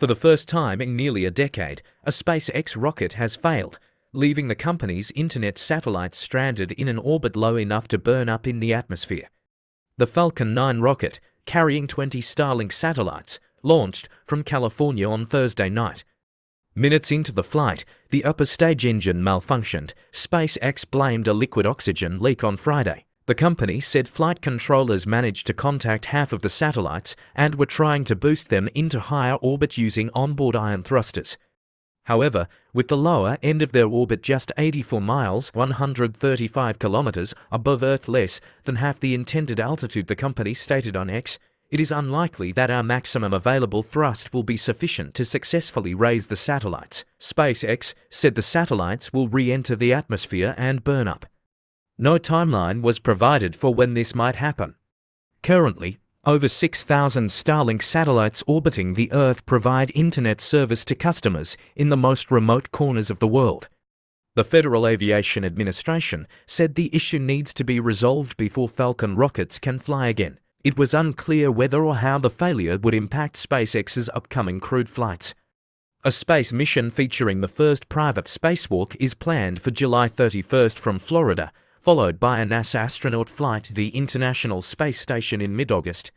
For the first time in nearly a decade, a SpaceX rocket has failed, leaving the company's internet satellites stranded in an orbit low enough to burn up in the atmosphere. The Falcon 9 rocket, carrying 20 Starlink satellites, launched from California on Thursday night. Minutes into the flight, the upper stage engine malfunctioned. SpaceX blamed a liquid oxygen leak on Friday. The company said flight controllers managed to contact half of the satellites and were trying to boost them into higher orbit using onboard ion thrusters. However, with the lower end of their orbit just 84 miles (135 kilometers) above Earth, less than half the intended altitude, the company stated on X, it is unlikely that our maximum available thrust will be sufficient to successfully raise the satellites. SpaceX said the satellites will re-enter the atmosphere and burn up. No timeline was provided for when this might happen. Currently, over 6,000 Starlink satellites orbiting the Earth provide internet service to customers in the most remote corners of the world. The Federal Aviation Administration said the issue needs to be resolved before Falcon rockets can fly again. It was unclear whether or how the failure would impact SpaceX's upcoming crewed flights. A space mission featuring the first private spacewalk is planned for July 31st from Florida, followed by a NASA astronaut flight to the International Space Station in mid-August.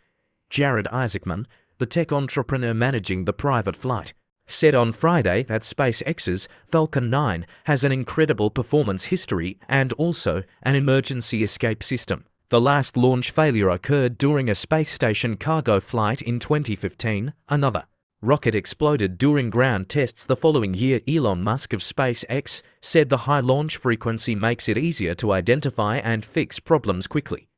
Jared Isaacman, the tech entrepreneur managing the private flight, said on Friday that SpaceX's Falcon 9 has an incredible performance history and also an emergency escape system. The last launch failure occurred during a space station cargo flight in 2015. Another rocket exploded during ground tests the following year. Elon Musk of SpaceX said the high launch frequency makes it easier to identify and fix problems quickly.